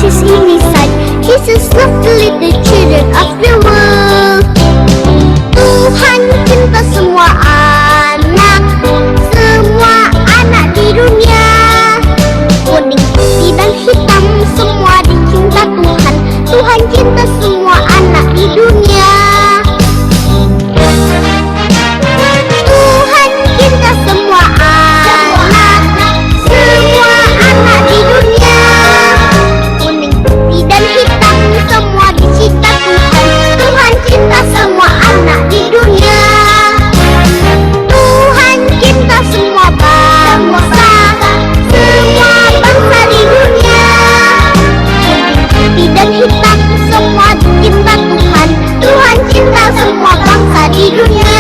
is in his sight. Jesus loved the little children of the world. Tuhan cinta semua anak di dunia. Kuning, putih dan hitam semua dicinta Tuhan. Tuhan cinta semua anak di dunia. Tuhan cinta semua anak di dunia. Kuning, putih dan hitam semua dicinta Tuhan. Tuhan cinta semua anak di dunia. Tuhan cinta semua bangsa di dunia. Kuning, putih dan hitam semua dicinta Tuhan. Tuhan cinta semua bangsa di dunia.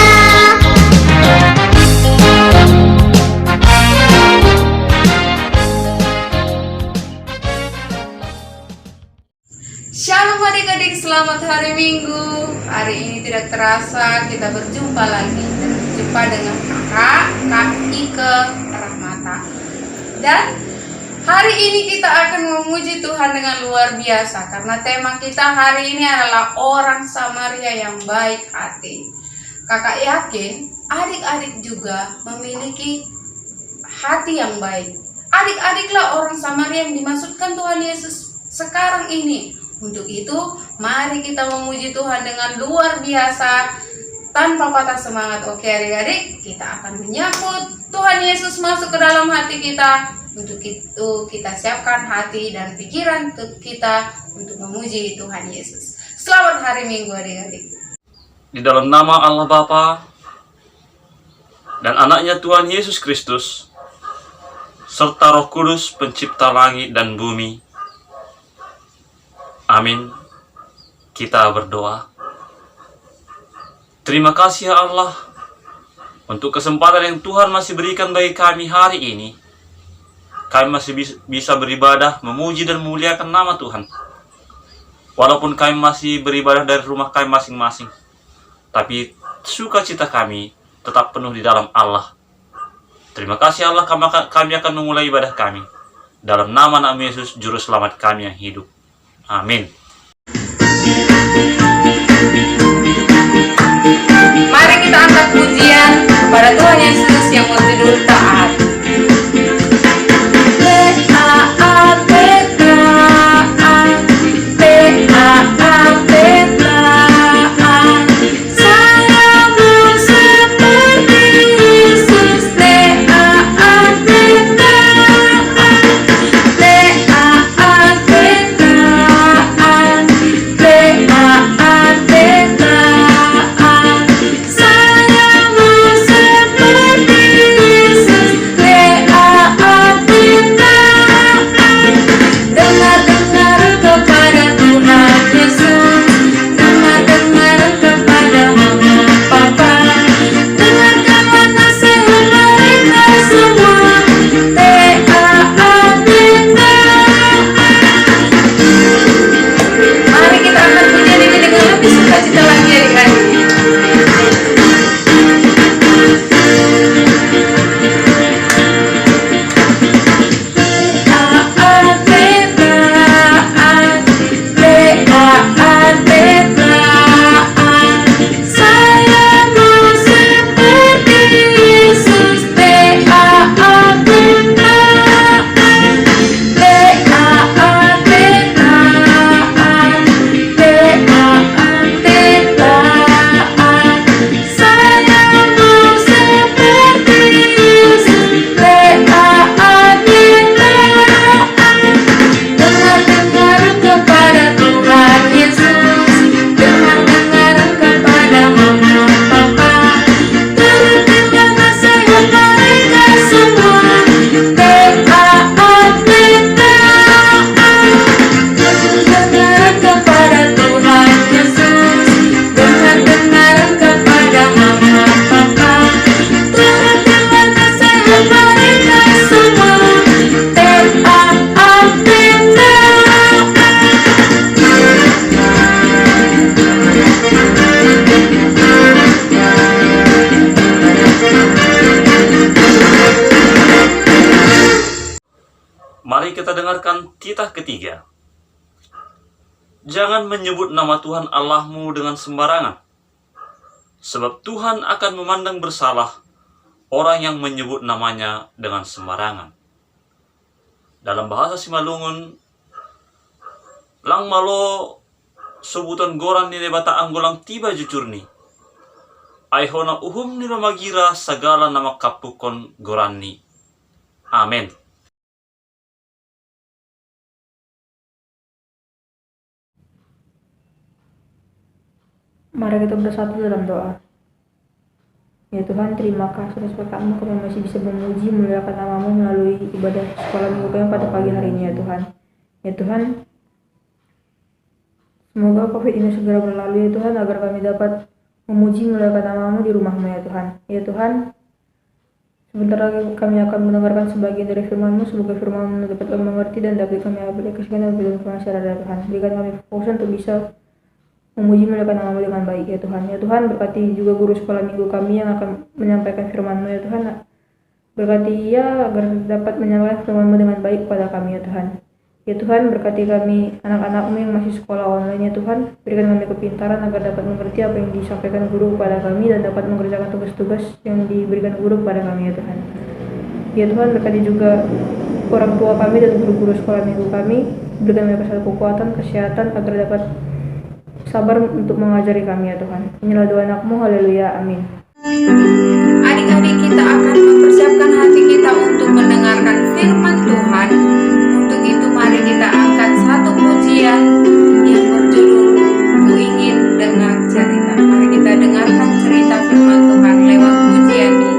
Shalom adik-adik, selamat hari Minggu. Hari ini tidak terasa kita berjumpa lagi. Berjumpa dengan kakak, Kak Ike Rahmata. Dan hari ini kita akan memuji Tuhan dengan luar biasa. Karena tema kita hari ini adalah orang Samaria yang baik hati. Kakak yakin adik-adik juga memiliki hati yang baik. Adik-adiklah orang Samaria yang dimaksudkan Tuhan Yesus sekarang ini. Untuk itu, mari kita memuji Tuhan dengan luar biasa tanpa patah semangat. Oke adik-adik, kita akan menyambut Tuhan Yesus masuk ke dalam hati kita. Untuk itu kita siapkan hati dan pikiran kita untuk memuji Tuhan Yesus. Selamat hari Minggu adik-adik. Di dalam nama Allah Bapa dan anaknya Tuhan Yesus Kristus serta Roh Kudus pencipta langit dan bumi. Amin. Kita berdoa. Terima kasih ya Allah untuk kesempatan yang Tuhan masih berikan bagi kami hari ini. Kami masih bisa beribadah, memuji dan memuliakan nama Tuhan. Walaupun kami masih beribadah dari rumah kami masing-masing, tapi sukacita kami tetap penuh di dalam Allah. Terima kasih Allah, kami akan memulai ibadah kami dalam nama Yesus Juru Selamat kami yang hidup. Amin. Mari kita angkat pujian kepada Tuhan Yesus yang berjudul Taat. Mari kita dengarkan titah ketiga Jangan menyebut nama Tuhan Allahmu dengan sembarangan, sebab Tuhan akan memandang bersalah orang yang menyebut namanya dengan sembarangan. Dalam bahasa Simalungun, lang malo sebutan goran ni bata anggolang tiba jujur ni. Aihona uhum ni magira segala nama kapukon goran ni. Amin. Mari kita bersatu dalam doa. Ya Tuhan, terima kasih atas berkat-Mu kami masih bisa memuji memuliakan nama-Mu melalui ibadah sekolah minggu kami pada pagi hari ini ya Tuhan. Ya Tuhan, semoga COVID ini segera berlalu ya Tuhan, agar kami dapat memuji memuliakan nama-Mu di rumah-Mu ya Tuhan. Ya Tuhan, sebentar lagi kami akan mendengarkan sebagian dari firman-Mu. Semoga firman-Mu dapat kami mengerti dan dapat kami aplikasikan dalam kehidupan kami sehari-hari ya Tuhan. Berikan kami fokus untuk bisa memuji memuliakan nama-Mu dengan baik ya Tuhan. Ya Tuhan, berkati juga guru sekolah minggu kami yang akan menyampaikan firman-Mu ya Tuhan. Berkati ia agar dapat menyampaikan firman-Mu dengan baik kepada kami ya Tuhan. Ya Tuhan, berkati kami anak-anak-Mu yang masih sekolah online ya Tuhan. Berikan kami kepintaran agar dapat mengerti apa yang disampaikan guru kepada kami dan dapat mengerjakan tugas-tugas yang diberikan guru kepada kami ya Tuhan. Ya Tuhan, berkati juga orang tua kami dan guru-guru sekolah minggu kami. Berikan mereka satu kekuatan, kesehatan agar dapat sabar untuk mengajari kami ya Tuhan. Inilah doa anak-Mu, haleluya, amin. Adik-adik, kita akan mempersiapkan hati kita untuk mendengarkan firman Tuhan. Untuk itu mari kita angkat satu pujian yang berjudul Ku Ingin Dengar Cerita. Mari kita dengarkan cerita firman Tuhan lewat pujian ini.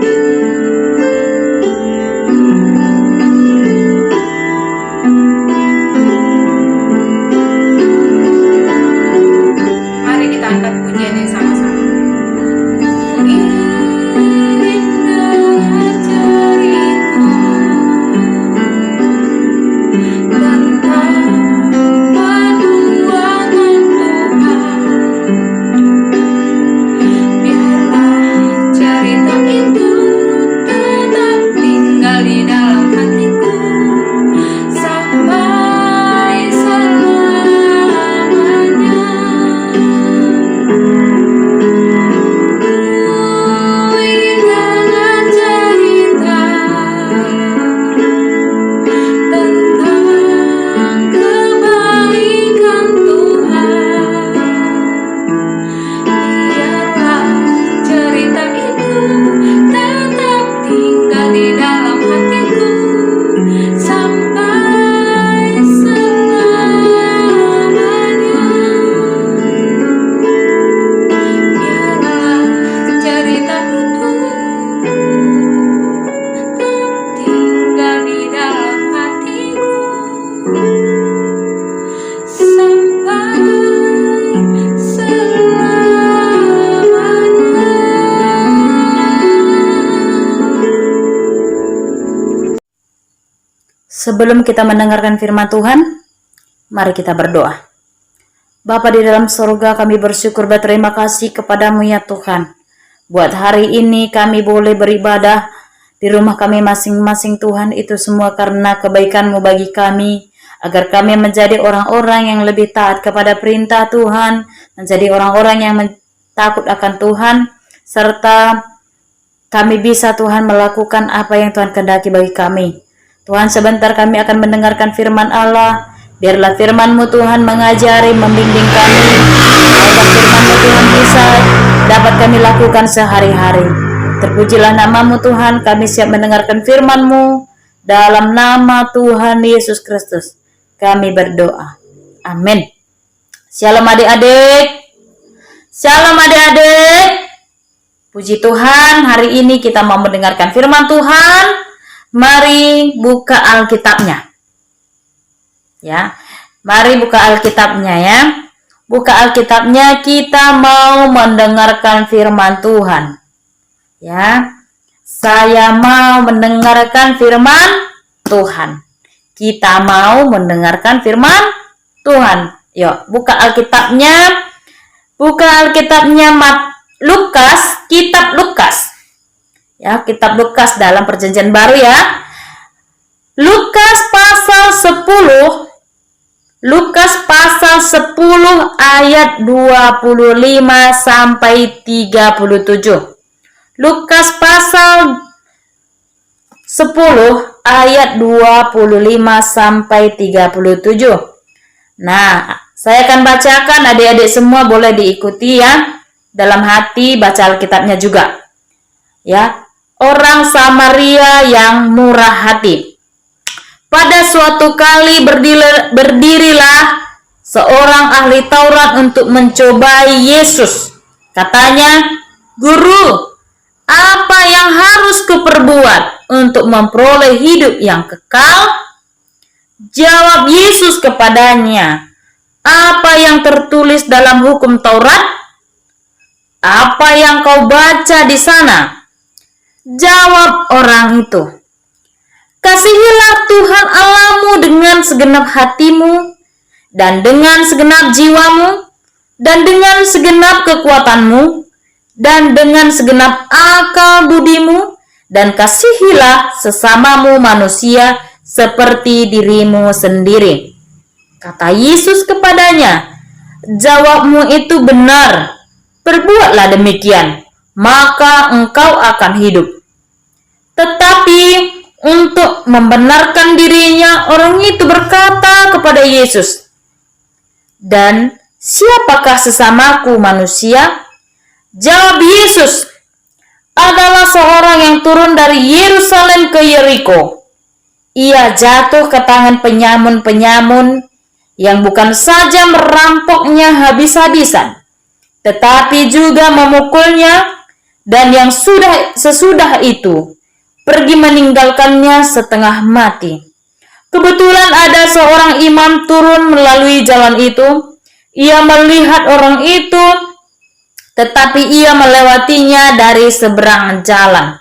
Mari kita angkat pujiannya sama-sama. Ku ingin dengar cerita tentang perbuatan Tuhan. Biarlah cerita itu tetap tinggal di dalam hatiku sampai selamanya. Ku ingin dengar cerita tentang kebaikan Tuhan. Biarlah cerita itu tetap tinggal di dalam hatiku sampai selamanya. Biarlah cerita itu tetap tinggal di dalam hatiku sampai selamanya. Sebelum kita mendengarkan firman Tuhan, mari kita berdoa. Bapa di dalam surga, kami bersyukur berterima kasih kepadamu ya Tuhan. Buat hari ini kami boleh beribadah di rumah kami masing-masing Tuhan. Itu semua karena kebaikan-Mu bagi kami. Agar kami menjadi orang-orang yang lebih taat kepada perintah Tuhan. Menjadi orang-orang yang takut akan Tuhan. Serta kami bisa Tuhan melakukan apa yang Tuhan kehendaki bagi kami. Tuhan, sebentar kami akan mendengarkan firman Allah. Biarlah firman-Mu Tuhan mengajari, membimbing kami. Agar firman-Mu Tuhan bisa dapat kami lakukan sehari-hari. Terpujilah nama-Mu Tuhan, kami siap mendengarkan firman-Mu. Dalam nama Tuhan Yesus Kristus, kami berdoa. Amin. Shalom adik-adik. Shalom adik-adik. Puji Tuhan, hari ini kita mau mendengarkan firman Tuhan. Mari buka Alkitabnya. Ya. Mari buka Alkitabnya ya. Buka Alkitabnya, kita mau mendengarkan firman Tuhan. Ya. Saya mau mendengarkan firman Tuhan. Kita mau mendengarkan firman Tuhan. Yuk, buka Alkitabnya. Buka Alkitabnya Lukas, kitab Lukas. Ya, kitab Lukas dalam Perjanjian Baru ya. Lukas pasal 10. Lukas pasal 10 ayat 25 sampai 37. Lukas pasal 10 ayat 25 sampai 37. Nah, saya akan bacakan, adik-adik semua boleh diikuti ya. Dalam hati baca Alkitabnya juga. Ya. Orang Samaria yang murah hati. Pada suatu kali berdirilah seorang ahli Taurat untuk mencobai Yesus. Katanya, "Guru, apa yang harus kuperbuat untuk memperoleh hidup yang kekal?" Jawab Yesus kepadanya, "Apa yang tertulis dalam hukum Taurat? Apa yang kau baca di sana?" Jawab orang itu, "Kasihilah Tuhan Allahmu dengan segenap hatimu, dan dengan segenap jiwamu, dan dengan segenap kekuatanmu, dan dengan segenap akal budimu, dan kasihilah sesamamu manusia seperti dirimu sendiri." Kata Yesus kepadanya, "Jawabmu itu benar, perbuatlah demikian, maka engkau akan hidup." Tetapi untuk membenarkan dirinya, orang itu berkata kepada Yesus, "Dan siapakah sesamaku manusia?" Jawab Yesus, "Adalah seorang yang turun dari Yerusalem ke Yeriko. Ia jatuh ke tangan penyamun-penyamun yang bukan saja merampoknya habis-habisan, tetapi juga memukulnya, dan yang sesudah itu pergi meninggalkannya setengah mati. Kebetulan ada seorang imam turun melalui jalan itu. Ia melihat orang itu, tetapi ia melewatinya dari seberang jalan.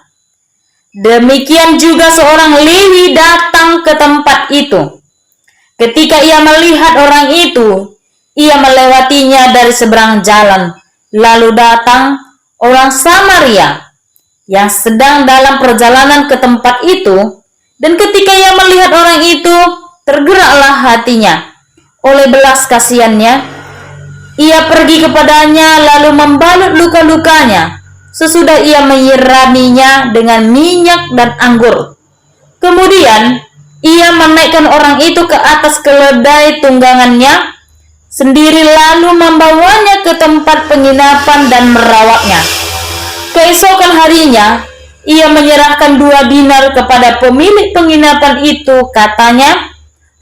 Demikian juga seorang Lewi datang ke tempat itu. Ketika ia melihat orang itu, ia melewatinya dari seberang jalan. Lalu datang orang Samaria yang sedang dalam perjalanan ke tempat itu, dan ketika ia melihat orang itu, tergeraklah hatinya oleh belas kasihannya. Ia pergi kepadanya lalu membalut luka-lukanya. Sesudah ia menyiraminya dengan minyak dan anggur. Kemudian ia menaikkan orang itu ke atas keledai tunggangannya sendiri, lalu membawanya ke tempat penginapan dan merawatnya. Keesokan harinya, ia menyerahkan 2 dinar kepada pemilik penginapan itu. Katanya,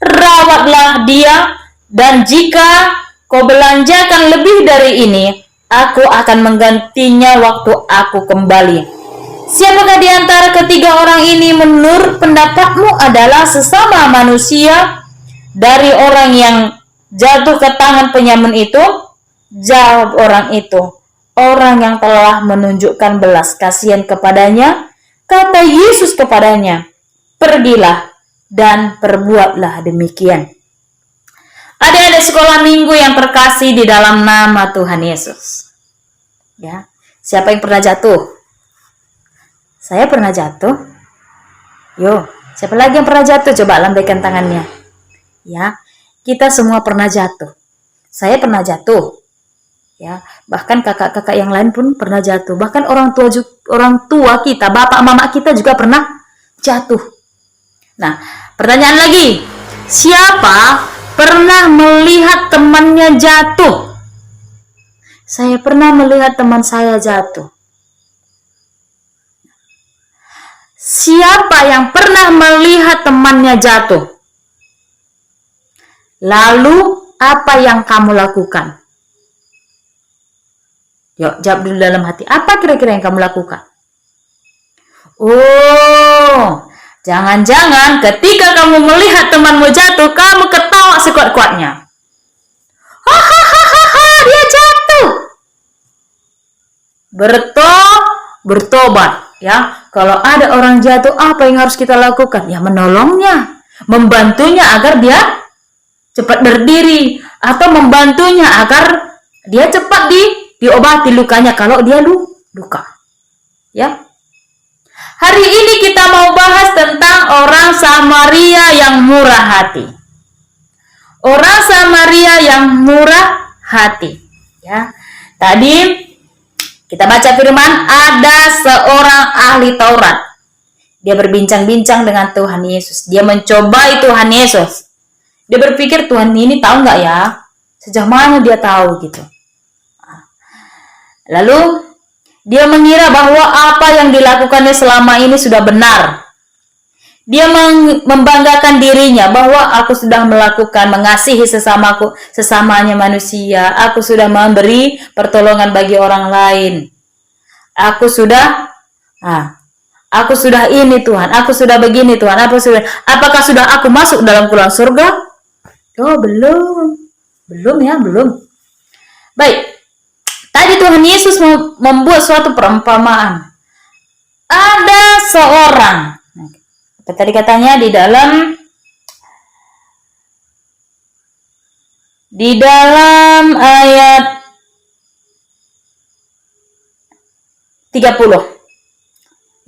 "Rawatlah dia, dan jika kau belanjakan lebih dari ini, aku akan menggantinya waktu aku kembali." Siapakah di antara ketiga orang ini menurut pendapatmu adalah sesama manusia dari orang yang jatuh ke tangan penyamun itu? Jawab orang itu, "Orang yang telah menunjukkan belas kasihan kepadanya." Kata Yesus kepadanya, "Pergilah dan perbuatlah demikian." Adik-adik sekolah minggu yang terkasih di dalam nama Tuhan Yesus. Ya, siapa yang pernah jatuh? Saya pernah jatuh. Yo, siapa lagi yang pernah jatuh? Coba lambaikan tangannya. Ya, kita semua pernah jatuh. Saya pernah jatuh. Ya, bahkan kakak-kakak yang lain pun pernah jatuh. Bahkan orang tua kita, bapak mama kita juga pernah jatuh. Nah, pertanyaan lagi, siapa pernah melihat temannya jatuh? Saya pernah melihat teman saya jatuh. Siapa yang pernah melihat temannya jatuh? Lalu apa yang kamu lakukan? Yuk, jawab dulu dalam hati. Apa kira-kira yang kamu lakukan? Oh, jangan-jangan ketika kamu melihat temanmu jatuh, kamu ketawa sekuat-kuatnya. Hahaha, dia jatuh. Bertobat. Ya, kalau ada orang jatuh, apa yang harus kita lakukan? Ya, menolongnya, membantunya agar dia cepat berdiri, atau membantunya agar dia cepat diobati lukanya kalau dia luka. Ya. Hari ini kita mau bahas tentang orang Samaria yang murah hati. Orang Samaria yang murah hati. Ya, tadi kita baca firman, ada seorang ahli Taurat. Dia berbincang-bincang dengan Tuhan Yesus. Dia mencobai Tuhan Yesus. Dia berpikir, Tuhan ini tahu nggak ya? Sejak mana dia tahu gitu. Lalu dia mengira bahwa apa yang dilakukannya selama ini sudah benar. Dia membanggakan dirinya bahwa aku sudah mengasihi sesamanya manusia. Aku sudah memberi pertolongan bagi orang lain. Aku sudah ini Tuhan. Aku sudah begini Tuhan. Apakah sudah aku masuk dalam kolong surga? Oh, belum. Belum. Baik. Tadi Tuhan Yesus membuat suatu perumpamaan. Ada seorang, tadi katanya di dalam ayat 30.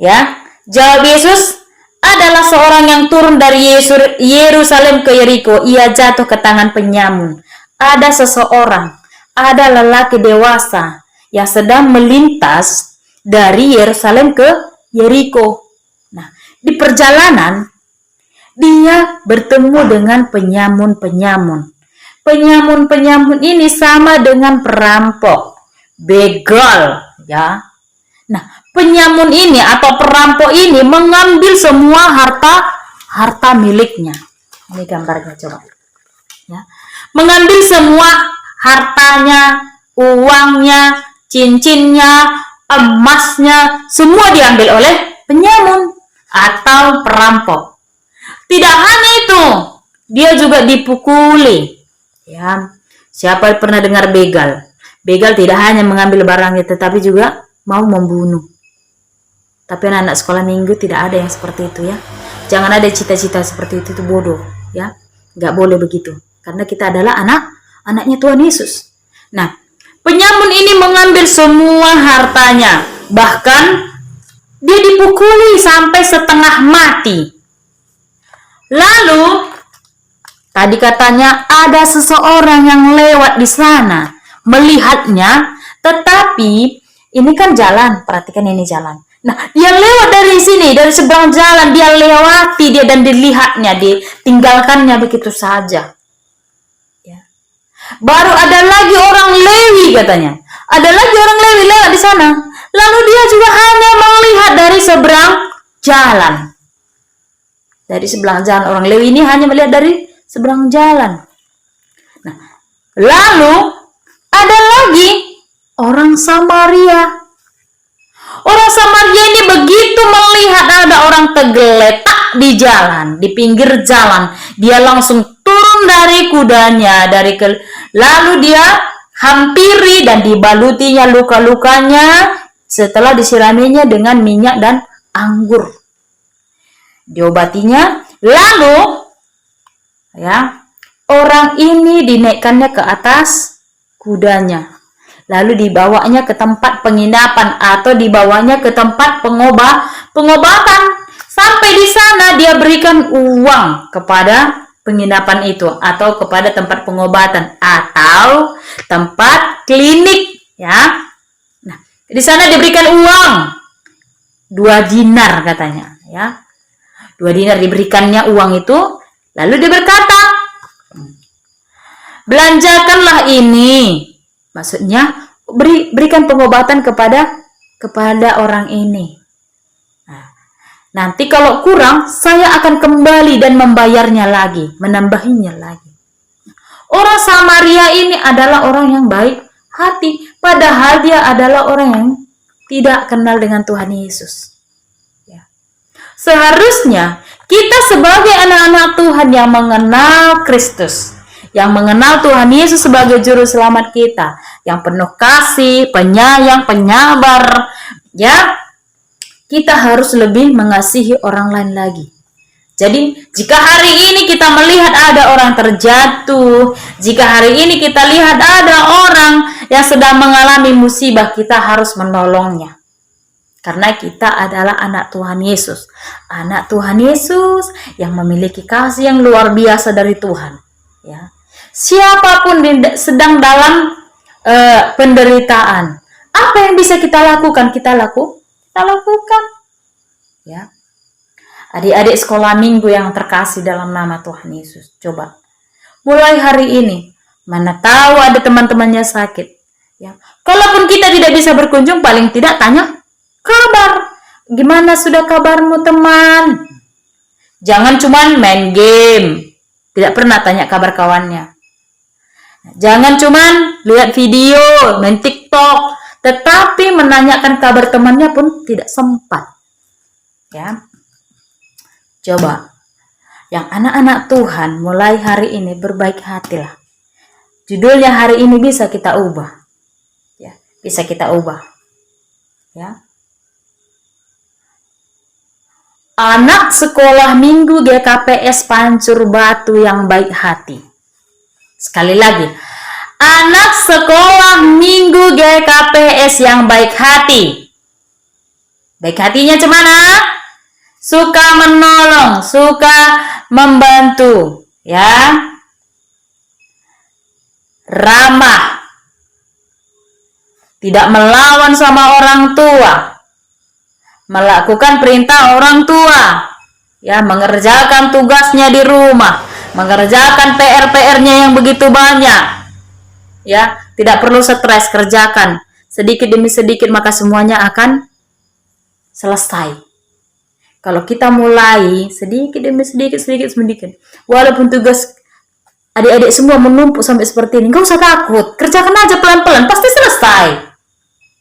Ya, jawab Yesus, adalah seorang yang turun dari Yerusalem ke Yeriko. Ia jatuh ke tangan penyamun. Ada seseorang, ada lelaki dewasa yang sedang melintas dari Yerusalem ke Yeriko. Nah, di perjalanan dia bertemu dengan penyamun-penyamun. Penyamun-penyamun ini sama dengan perampok, begal, ya. Nah, penyamun ini atau perampok ini mengambil semua harta miliknya. Ini gambarnya coba. Ya. Mengambil semua hartanya, uangnya, cincinnya, emasnya, semua diambil oleh penyamun atau perampok. Tidak hanya itu, dia juga dipukuli. Ya, siapa pernah dengar begal? Begal tidak hanya mengambil barangnya, tetapi juga mau membunuh. Tapi anak-anak sekolah minggu tidak ada yang seperti itu ya. Jangan ada cita-cita seperti itu bodoh ya. Nggak boleh begitu. Karena kita adalah anaknya Tuhan Yesus. Nah, penyamun ini mengambil semua hartanya. Bahkan dia dipukuli sampai setengah mati. Lalu tadi katanya ada seseorang yang lewat di sana melihatnya, tetapi ini kan jalan, perhatikan ini jalan. Nah, dia lewat dari sini, dari seberang jalan, dia lewati dia dan dilihatnya, ditinggalkannya begitu saja. Ya. Baru ada lagi orang Lewi katanya. Ada lagi orang Lewi lewat di sana. Lalu dia juga hanya melihat dari seberang jalan. Dari seberang jalan, orang Lewi ini hanya melihat dari seberang jalan. Nah, lalu ada lagi orang Samaria. Orang Samaria ini begitu melihat ada orang tergeletak di jalan, di pinggir jalan, dia langsung turun dari kudanya, lalu dia hampiri dan dibalutinya luka-lukanya setelah disiraminya dengan minyak dan anggur. Diobatinya, lalu ya, orang ini dinaikkannya ke atas kudanya. Lalu dibawanya ke tempat penginapan atau dibawanya ke tempat pengobatan. Sampai di sana dia berikan uang kepada penginapan itu atau kepada tempat pengobatan atau tempat klinik, ya. Nah, di sana diberikan uang 2 dinar katanya, ya. 2 dinar diberikannya uang itu, lalu dia berkata, belanjakanlah ini. Maksudnya berikan pengobatan kepada orang ini. Nah, nanti kalau kurang, saya akan kembali dan membayarnya lagi, menambahinya lagi. Orang Samaria ini adalah orang yang baik hati, padahal dia adalah orang yang tidak kenal dengan Tuhan Yesus. Ya. Seharusnya kita sebagai anak-anak Tuhan yang mengenal Kristus, yang mengenal Tuhan Yesus sebagai juru selamat kita, yang penuh kasih, penyayang, penyabar, ya, kita harus lebih mengasihi orang lain lagi. Jadi, jika hari ini kita melihat ada orang terjatuh, jika hari ini kita lihat ada orang yang sedang mengalami musibah, kita harus menolongnya. Karena kita adalah anak Tuhan Yesus. Anak Tuhan Yesus yang memiliki kasih yang luar biasa dari Tuhan. Ya. Siapapun sedang dalam penderitaan, apa yang bisa kita lakukan? Kita lakukan. Ya. Adik-adik sekolah minggu yang terkasih dalam nama Tuhan Yesus, coba mulai hari ini, mana tahu ada teman-temannya sakit, ya. Kalaupun kita tidak bisa berkunjung, paling tidak tanya kabar. Gimana sudah kabarmu, teman? Jangan cuman main game, tidak pernah tanya kabar kawannya. Jangan cuman lihat video, main TikTok, tetapi menanyakan kabar temannya pun tidak sempat. Ya. Coba, yang anak-anak Tuhan mulai hari ini berbaik hatilah. Judulnya hari ini bisa kita ubah. Ya, bisa kita ubah. Ya. Anak sekolah minggu GKPS Pancur Batu yang baik hati. Sekali lagi, anak sekolah minggu GKPS yang baik hati. Baik hatinya cemana? Suka menolong, suka membantu, ya. Ramah. Tidak melawan sama orang tua. Melakukan perintah orang tua. Ya, mengerjakan tugasnya di rumah, mengerjakan PR-PR-nya yang begitu banyak. Ya, tidak perlu stres, kerjakan sedikit demi sedikit maka semuanya akan selesai. Kalau kita mulai sedikit demi sedikit, walaupun tugas adik-adik semua menumpuk sampai seperti ini, nggak usah takut, kerjakan aja pelan-pelan, pasti selesai.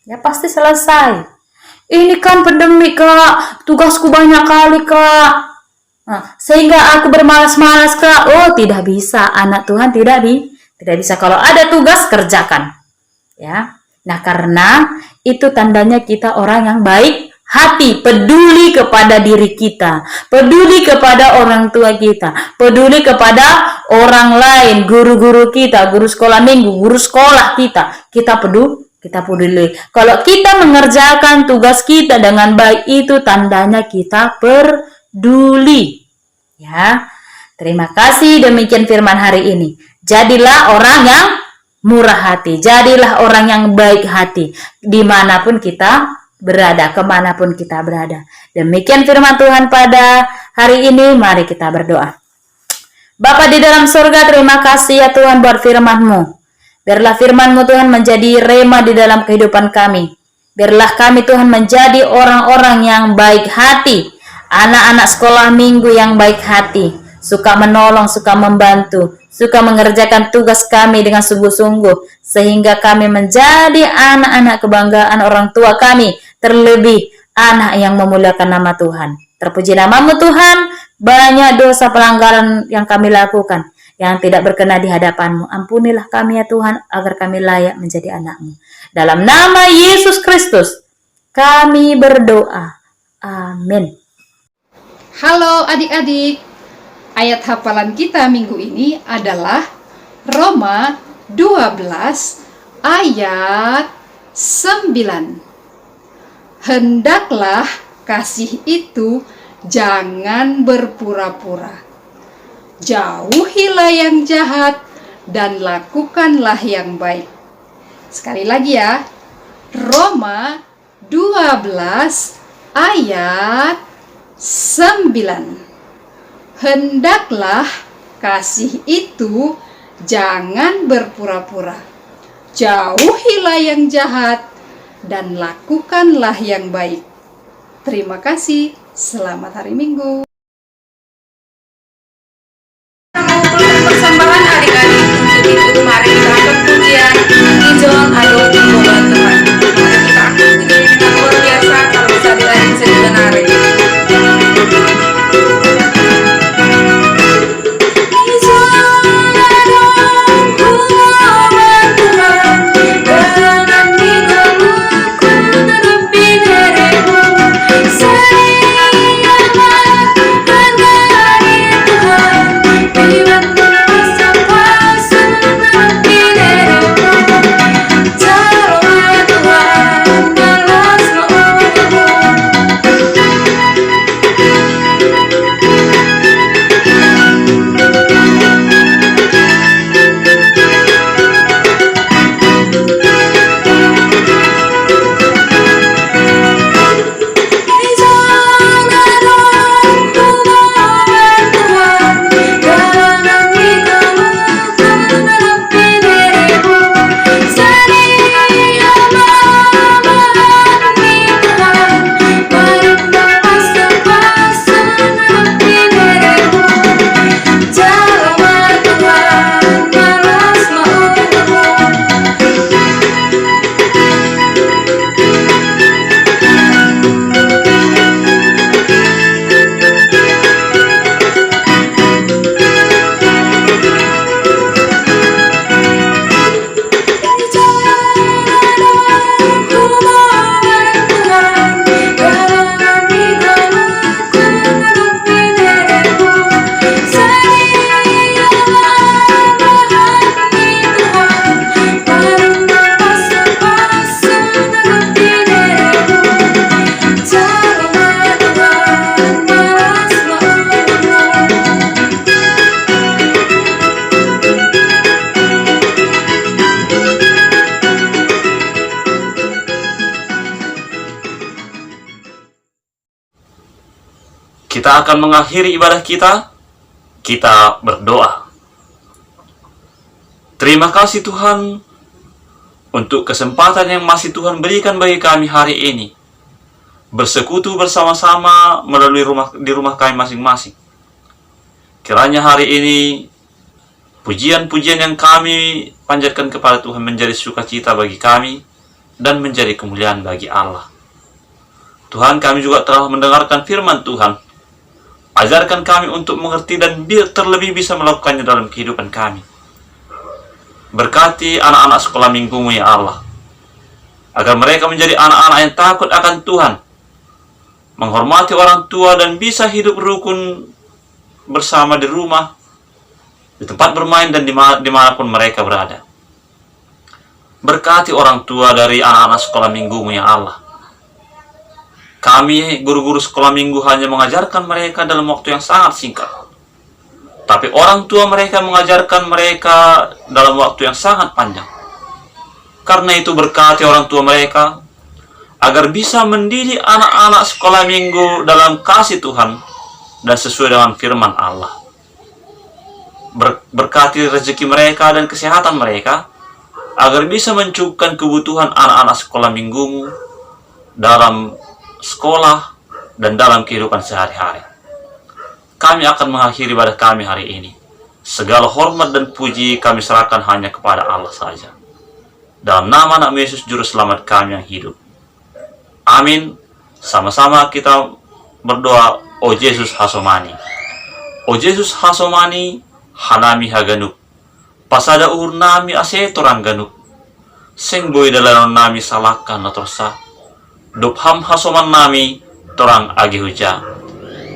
Ya, pasti selesai. Ini kan pandemi, Kak, tugasku banyak kali, Kak. Nah, sehingga aku bermalas-malas, Kak. Oh, tidak bisa, anak Tuhan tidak bisa. Kalau ada tugas, kerjakan. Ya. Nah, karena itu tandanya kita orang yang baik hati, peduli kepada diri kita, peduli kepada orang tua kita, peduli kepada orang lain, guru-guru kita, guru sekolah minggu, guru sekolah kita peduli. Kalau kita mengerjakan tugas kita dengan baik, itu tandanya kita peduli. Ya, terima kasih. Demikian firman hari ini. Jadilah orang yang murah hati, jadilah orang yang baik hati, dimanapun kita berada, kemanapun kita berada. Demikian firman Tuhan pada hari ini. Mari kita berdoa. Bapa di dalam surga, terima kasih ya Tuhan buat firman-Mu. Biarlah firman-Mu Tuhan menjadi rema di dalam kehidupan kami. Biarlah kami Tuhan menjadi orang-orang yang baik hati, anak-anak sekolah minggu yang baik hati, suka menolong, suka membantu, suka mengerjakan tugas kami dengan sungguh-sungguh, sehingga kami menjadi anak-anak kebanggaan orang tua kami, terlebih anak yang memuliakan nama Tuhan. Terpuji nama-Mu Tuhan. Banyak dosa pelanggaran yang kami lakukan yang tidak berkenan di hadapan-Mu. Ampunilah kami ya Tuhan, agar kami layak menjadi anak-Mu. Dalam nama Yesus Kristus kami berdoa. Amin. Halo adik-adik. Ayat hafalan kita minggu ini adalah Roma 12 ayat 9. Hendaklah kasih itu jangan berpura-pura. Jauhilah yang jahat dan lakukanlah yang baik. Sekali lagi ya. Roma 12 ayat 9. Hendaklah kasih itu jangan berpura-pura. Jauhilah yang jahat dan lakukanlah yang baik. Terima kasih. Selamat hari Minggu. Mengumpulkan persembahan adik-adik untuk itu, mari kita angkat pujian Ijon Aduh Bola Tuhan. Mari kita angkat pujian yang luar biasa, kalau bisa dilayan bisa didenari. Tuhan kita akan mengakhiri ibadah kita. Kita berdoa. Terima kasih Tuhan untuk kesempatan yang masih Tuhan berikan bagi kami hari ini, bersekutu bersama-sama melalui di rumah kami masing-masing. Kiranya hari ini pujian-pujian yang kami panjatkan kepada Tuhan menjadi sukacita bagi kami dan menjadi kemuliaan bagi Allah. Tuhan, kami juga telah mendengarkan firman Tuhan. Ajarkan kami untuk mengerti dan terlebih bisa melakukannya dalam kehidupan kami. Berkati anak-anak sekolah minggu-Mu ya Allah, agar mereka menjadi anak-anak yang takut akan Tuhan, menghormati orang tua dan bisa hidup rukun bersama di rumah, di tempat bermain dan dimanapun mereka berada. Berkati orang tua dari anak-anak sekolah minggu-Mu ya Allah. Kami guru-guru sekolah minggu hanya mengajarkan mereka dalam waktu yang sangat singkat, tapi orang tua mereka mengajarkan mereka dalam waktu yang sangat panjang. Karena itu berkati orang tua mereka agar bisa mendidik anak-anak sekolah minggu dalam kasih Tuhan dan sesuai dengan firman Allah. Berkati rezeki mereka dan kesehatan mereka agar bisa mencukupkan kebutuhan anak-anak sekolah minggu-Mu dalam sekolah dan dalam kehidupan sehari-hari. Kami akan mengakhiri ibadah kami hari ini. Segala hormat dan puji kami serahkan hanya kepada Allah saja. Dalam nama anak Yesus Juru Selamat kami yang hidup. Amin. Sama-sama kita berdoa. O Yesus Hasomani. O Yesus Hasomani, hanami haganuk. Pasada uhur nami asetorang ganuk. Seng boy dalam nami salahkan natorsa. Dupham hasoman nami torang agi huja.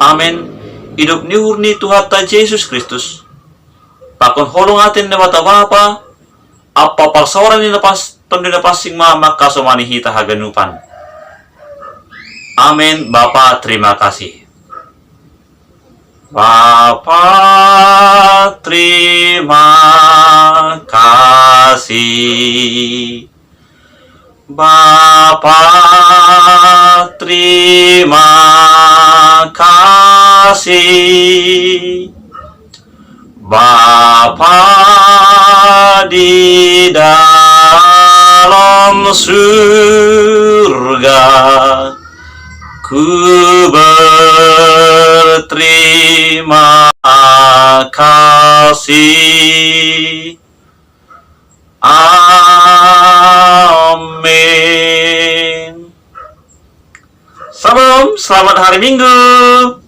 Amin. Hidup ni hurni Tuhan ta Yesus Kristus. Pakon holong atin ne mata bapa. Apa palsawaran ni napas tondina pasing mama kasomani hita haganupan. Amin. Bapa, terima kasih. Bapa, terima kasih. Bapa, terima kasih. Bapa di dalam surga, ku berterima kasih. Amin. Salam, selamat hari Minggu.